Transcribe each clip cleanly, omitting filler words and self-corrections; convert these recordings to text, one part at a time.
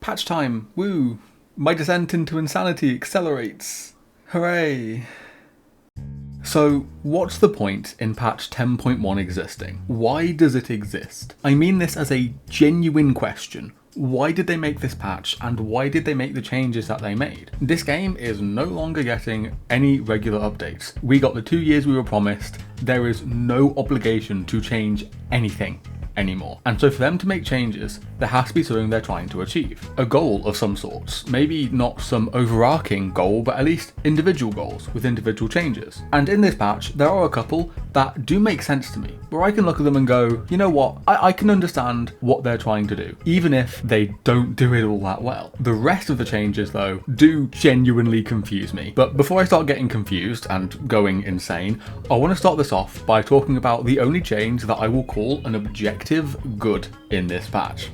Patch time! Woo! My descent into insanity accelerates! Hooray! So, what's the point in patch 10.1 existing? Why does it exist? I mean this as a genuine question. Why did they make this patch, and why did they make the changes that they made? This game is no longer getting any regular updates. We got the 2 years we were promised. There is no obligation to change anything anymore. And so for them to make changes, there has to be something they're trying to achieve. A goal of some sorts. Maybe not some overarching goal, but at least individual goals with individual changes. And in this patch, there are a couple that do make sense to me, where I can look at them and go, you know what, I can understand what they're trying to do, even if they don't do it all that well. The rest of the changes, though, do genuinely confuse me. But before I start getting confused and going insane, I want to start this off by talking about the only change that I will call an objective good in this patch.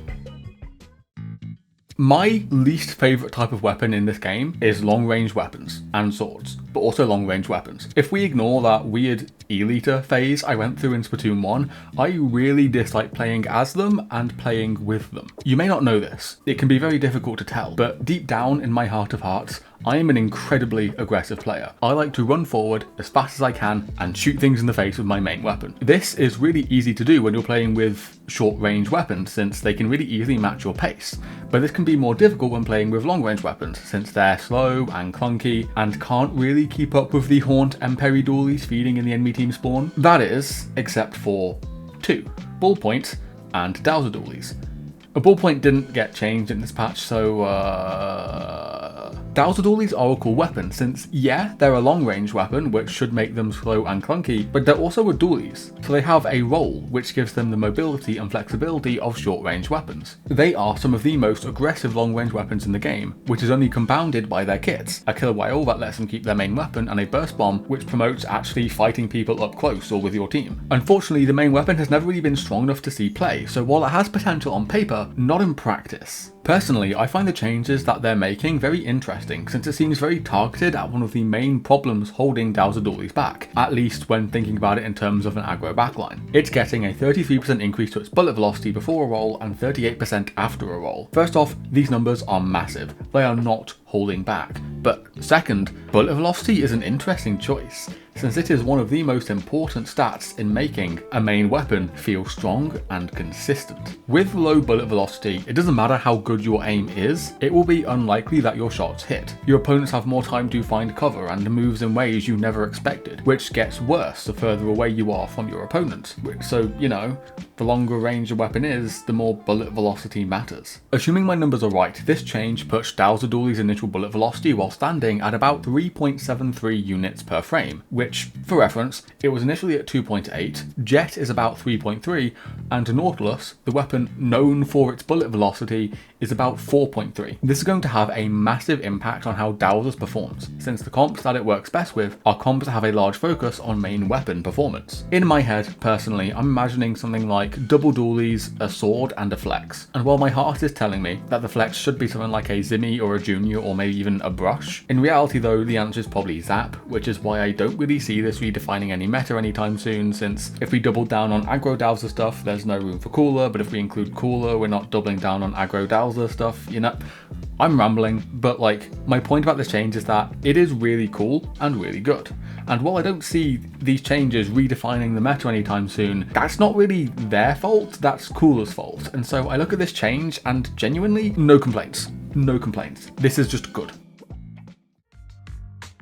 My least favourite type of weapon in this game is long-range weapons and swords, but also long-range weapons. If we ignore that weird E-liter phase I went through in Splatoon 1, I really dislike playing as them and playing with them. You may not know this, it can be very difficult to tell, but deep down in my heart of hearts, I am an incredibly aggressive player. I like to run forward as fast as I can and shoot things in the face with my main weapon. This is really easy to do when you're playing with short-range weapons, since they can really easily match your pace. But this can be more difficult when playing with long-range weapons, since they're slow and clunky and can't really keep up with the Haunt and Peridoolies feeding in the enemy team spawn. That is, except for two, Ballpoint and Dowserdoolies. A Ballpoint didn't get changed in this patch, so Dowserdoolies are a cool weapon, since yeah, they're a long-range weapon, which should make them slow and clunky, but they're also a dualies, so they have a role which gives them the mobility and flexibility of short-range weapons. They are some of the most aggressive long-range weapons in the game, which is only compounded by their kits, a killer whale that lets them keep their main weapon, and a burst bomb which promotes actually fighting people up close or with your team. Unfortunately, the main weapon has never really been strong enough to see play, so while it has potential on paper, not in practice. Personally, I find the changes that they're making very interesting, since it seems very targeted at one of the main problems holding Dowserdoolies back, at least when thinking about it in terms of an aggro backline. It's getting a 33% increase to its bullet velocity before a roll and 38% after a roll. First off, these numbers are massive. They are not holding back. But second, bullet velocity is an interesting choice, since it is one of the most important stats in making a main weapon feel strong and consistent. With low bullet velocity, it doesn't matter how good your aim is, it will be unlikely that your shots hit. Your opponents have more time to find cover and moves in ways you never expected, which gets worse the further away you are from your opponent. So, you know, the longer range a weapon is, the more bullet velocity matters. Assuming my numbers are right, this change puts Dowserdoolies' initial bullet velocity while standing at about 3.73 units per frame, which, for reference, it was initially at 2.8, Jet is about 3.3, and Nautilus, the weapon known for its bullet velocity, is about 4.3. This is going to have a massive impact on how Dowsers performs, since the comps that it works best with are comps that have a large focus on main weapon performance. In my head, personally, I'm imagining something like double dualies, a sword, and a flex. And while my heart is telling me that the flex should be something like a Zimmy or a Junior or maybe even a brush, in reality though, the answer is probably Zap, which is why I don't really see this redefining any meta anytime soon, since if we double down on aggro Dowser stuff, there's no room for Cooler, but if we include Cooler, we're not doubling down on aggro Dowser stuff, you know? I'm rambling, but like, my point about this change is that it is really cool and really good. And while I don't see these changes redefining the meta anytime soon, that's not really their fault, that's Cooler's fault. And so I look at this change and genuinely, no complaints. No complaints. This is just good.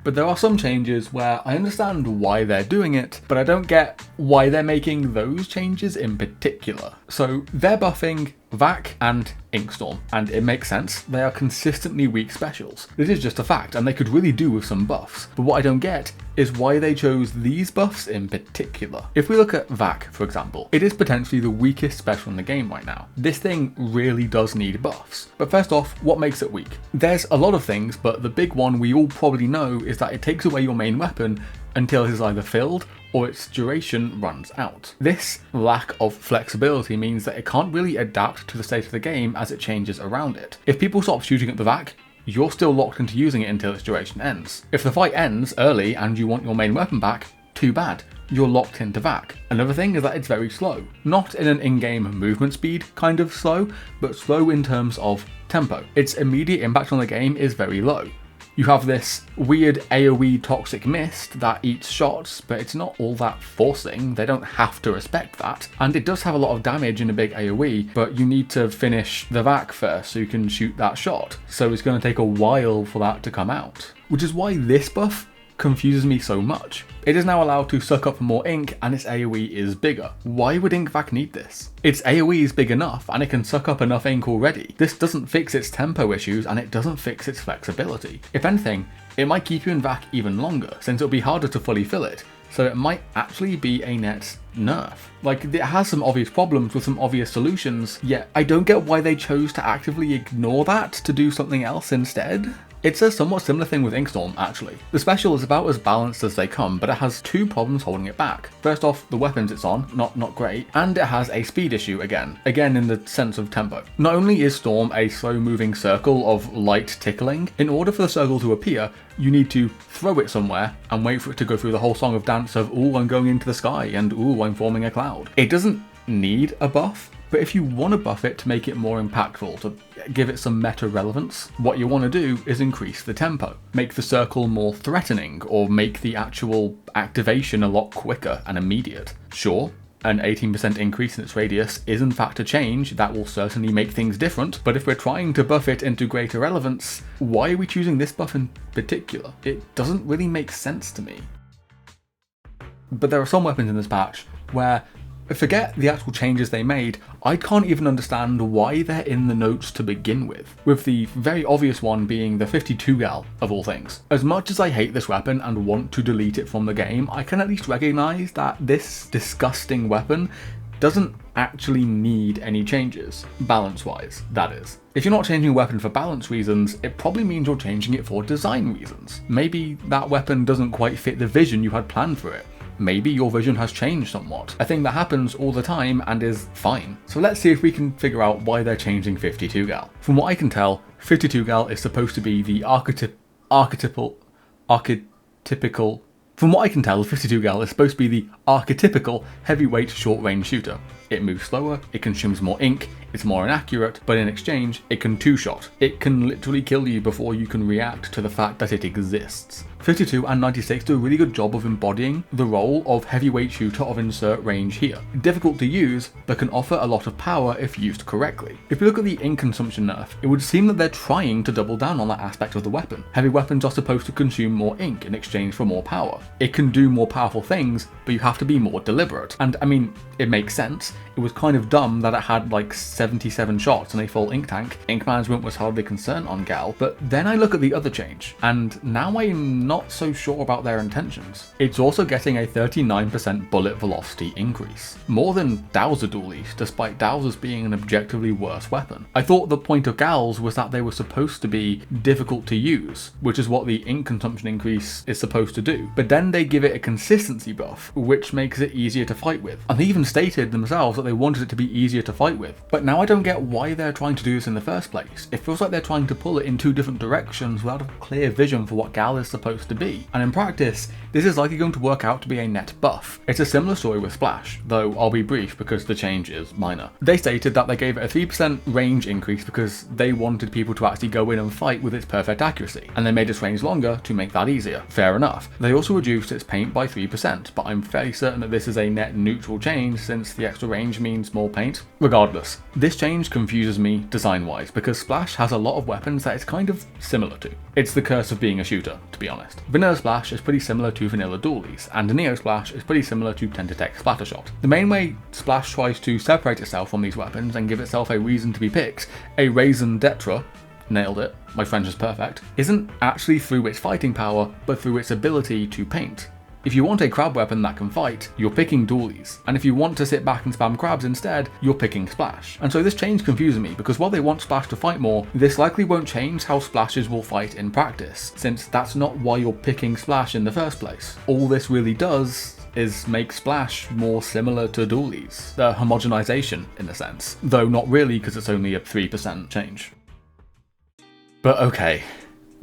But there are some changes where I understand why they're doing it, but I don't get why they're making those changes in particular. So they're buffing Vac and Inkstorm, and it makes sense, they are consistently weak specials. This is just a fact, and they could really do with some buffs. But what I don't get is why they chose these buffs in particular. If we look at Vac, for example, it is potentially the weakest special in the game right now. This thing really does need buffs. But first off, what makes it weak? There's a lot of things, but the big one we all probably know is that it takes away your main weapon until it is either filled or its duration runs out. This lack of flexibility means that it can't really adapt to the state of the game as it changes around it. If people stop shooting at the Vac, you're still locked into using it until its duration ends. If the fight ends early and you want your main weapon back, too bad. You're locked into VAC. Another thing is that it's very slow. Not in an in-game movement speed kind of slow, but slow in terms of tempo. Its immediate impact on the game is very low. You have this weird AoE toxic mist that eats shots, but it's not all that forcing. They don't have to respect that. And it does have a lot of damage in a big AoE, but you need to finish the VAC first so you can shoot that shot. So it's going to take a while for that to come out. Which is why this buff confuses me so much. It is now allowed to suck up more ink and its AoE is bigger. Why would Ink Vac need this? Its AoE is big enough and it can suck up enough ink already. This doesn't fix its tempo issues and it doesn't fix its flexibility. If anything, it might keep you in VAC even longer since it'll be harder to fully fill it. So it might actually be a net nerf. Like, it has some obvious problems with some obvious solutions, yet I don't get why they chose to actively ignore that to do something else instead. It's a somewhat similar thing with Inkstorm, actually. The special is about as balanced as they come, but it has two problems holding it back. First off, the weapons it's on, not great, and it has a speed issue again in the sense of tempo. Not only is Storm a slow-moving circle of light tickling, in order for the circle to appear, you need to throw it somewhere and wait for it to go through the whole song of dance of, ooh, I'm going into the sky, and ooh, I'm forming a cloud. It doesn't need a buff, but if you want to buff it to make it more impactful, to give it some meta relevance, what you want to do is increase the tempo. Make the circle more threatening, or make the actual activation a lot quicker and immediate. Sure, an 18% increase in its radius is in fact a change that will certainly make things different, but if we're trying to buff it into greater relevance, why are we choosing this buff in particular? It doesn't really make sense to me. But there are some weapons in this patch where, forget the actual changes they made, I can't even understand why they're in the notes to begin with the very obvious one being the 52 gal of all things. As much as I hate this weapon and want to delete it from the game, I can at least recognise that this disgusting weapon doesn't actually need any changes, balance-wise, that is. If you're not changing a weapon for balance reasons, it probably means you're changing it for design reasons. Maybe that weapon doesn't quite fit the vision you had planned for it. Maybe your vision has changed somewhat. A thing that happens all the time and is fine. So let's see if we can figure out why they're changing 52 gal. From what I can tell, 52 gal is supposed to be the archetypical heavyweight short-range shooter. It moves slower, it consumes more ink, it's more inaccurate, but in exchange, it can two-shot. It can literally kill you before you can react to the fact that it exists. 52 and 96 do a really good job of embodying the role of heavyweight shooter of insert range here. Difficult to use, but can offer a lot of power if used correctly. If we look at the ink consumption nerf, it would seem that they're trying to double down on that aspect of the weapon. Heavy weapons are supposed to consume more ink in exchange for more power. It can do more powerful things, but you have to be more deliberate. And I mean, it makes sense. It was kind of dumb that it had like 77 shots and a full ink tank. Ink management was hardly concerned on Gal, but then I look at the other change, and now I'm not so sure about their intentions. It's also getting a 39% bullet velocity increase. More than Dowser dualies, despite Dowsers being an objectively worse weapon. I thought the point of Gals was that they were supposed to be difficult to use, which is what the ink consumption increase is supposed to do. But then they give it a consistency buff, which makes it easier to fight with. And they even stated themselves that they wanted it to be easier to fight with. But now I don't get why they're trying to do this in the first place. It feels like they're trying to pull it in two different directions without a clear vision for what Gal is supposed to be. And in practice, this is likely going to work out to be a net buff. It's a similar story with Splash, though I'll be brief because the change is minor. They stated that they gave it a 3% range increase because they wanted people to actually go in and fight with its perfect accuracy, and they made its range longer to make that easier. Fair enough. They also reduced its paint by 3%, but I'm fairly certain that this is a net neutral change since the extra range means more paint. Regardless, this change confuses me design-wise because Splash has a lot of weapons that it's kind of similar to. It's the curse of being a shooter, to be honest. Vanilla Splash is pretty similar to vanilla dualies, and Neo Splash is pretty similar to Tentatek Splattershot. The main way Splash tries to separate itself from these weapons and give itself a reason to be picked, a raison d'etre, nailed it, my French is perfect, isn't actually through its fighting power, but through its ability to paint. If you want a crab weapon that can fight, you're picking dualies, and if you want to sit back and spam crabs instead, you're picking Splash. And so this change confuses me, because while they want Splash to fight more, this likely won't change how Splashes will fight in practice, since that's not why you're picking Splash in the first place. All this really does is make Splash more similar to dualies. The homogenization, in a sense, though not really because it's only a 3% change. But okay.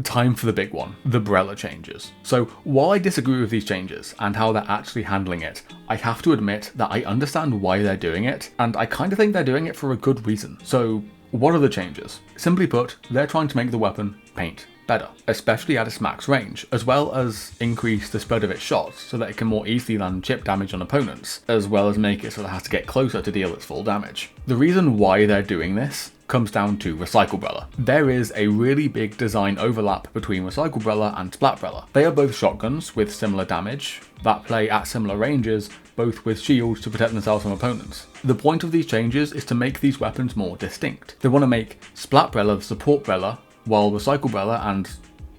time for the big one, the Brella changes. So while I disagree with these changes and how they're actually handling it, I have to admit that I understand why they're doing it, and I kind of think they're doing it for a good reason. So what are the changes? Simply put, they're trying to make the weapon paint better, especially at its max range, as well as increase the spread of its shots so that it can more easily land chip damage on opponents, as well as make it so that it has to get closer to deal its full damage. The reason why they're doing this comes down to Recycle Brella. There is a really big design overlap between Recycle Brella and Splat Brella. They are both shotguns with similar damage that play at similar ranges, both with shields to protect themselves from opponents. The point of these changes is to make these weapons more distinct. They want to make Splat Brella the support Brella, while Recycle Brella and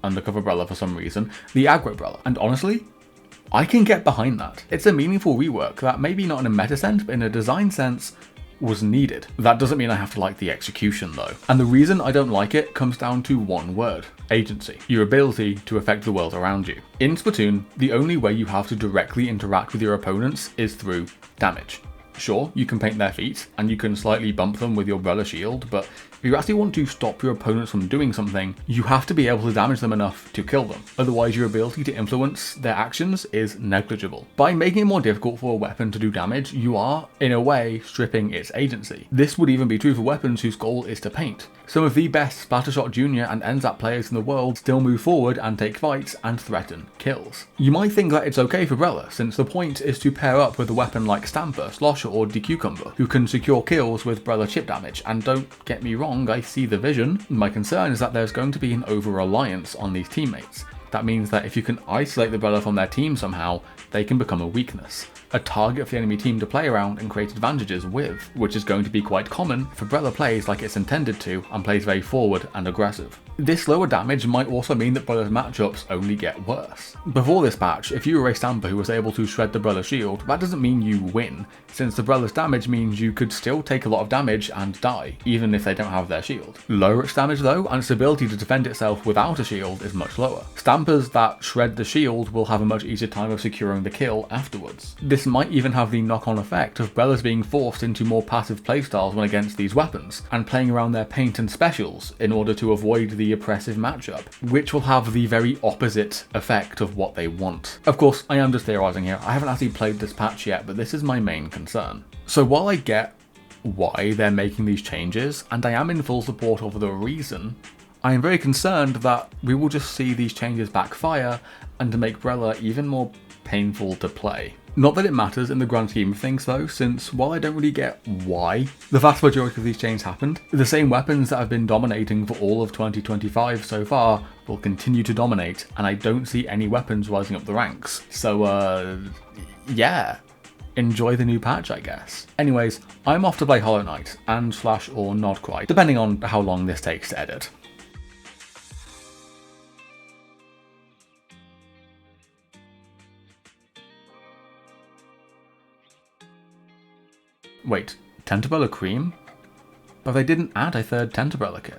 Undercover Brella for some reason, the aggro Brella. And honestly, I can get behind that. It's a meaningful rework that maybe not in a meta sense, but in a design sense, was needed. That doesn't mean I have to like the execution though. And the reason I don't like it comes down to one word: agency. Your ability to affect the world around you. In Splatoon, the only way you have to directly interact with your opponents is through damage. Sure, you can paint their feet, and you can slightly bump them with your Brella shield, but if you actually want to stop your opponents from doing something, you have to be able to damage them enough to kill them. Otherwise, your ability to influence their actions is negligible. By making it more difficult for a weapon to do damage, you are, in a way, stripping its agency. This would even be true for weapons whose goal is to paint. Some of the best Splattershot Junior and NZAP players in the world still move forward and take fights and threaten kills. You might think that it's okay for Brella, since the point is to pair up with a weapon like Stamper, Slosher or Decucumber, who can secure kills with Brella chip damage, and don't get me wrong, I see the vision. My concern is that there's going to be an over-reliance on these teammates. That means that if you can isolate the Brella from their team somehow, they can become a weakness, a target for the enemy team to play around and create advantages with, which is going to be quite common if a Brella plays like it's intended to and plays very forward and aggressive. This lower damage might also mean that Brella's matchups only get worse. Before this patch, if you were a Stamper who was able to shred the Brella shield, that doesn't mean you win, since the Brella's damage means you could still take a lot of damage and die, even if they don't have their shield. Lower its damage though, and its ability to defend itself without a shield is much lower. Stampers that shred the shield will have a much easier time of securing the kill afterwards. This might even have the knock-on effect of Brellas being forced into more passive playstyles when against these weapons, and playing around their paint and specials in order to avoid the oppressive matchup, which will have the very opposite effect of what they want. Of course, I am just theorising here. I haven't actually played this patch yet, but this is my main concern. So while I get why they're making these changes, and I am in full support of the reason, I am very concerned that we will just see these changes backfire and to make Brella even more painful to play. Not that it matters in the grand scheme of things though, since while I don't really get why the vast majority of these changes happened, the same weapons that have been dominating for all of 2025 so far will continue to dominate, and I don't see any weapons rising up the ranks. So yeah. Enjoy the new patch, I guess. Anyways, I'm off to play Hollow Knight, and / or not quite, depending on how long this takes to edit. Wait, Tentabrella Cream? But they didn't add a third Tentabrella kit.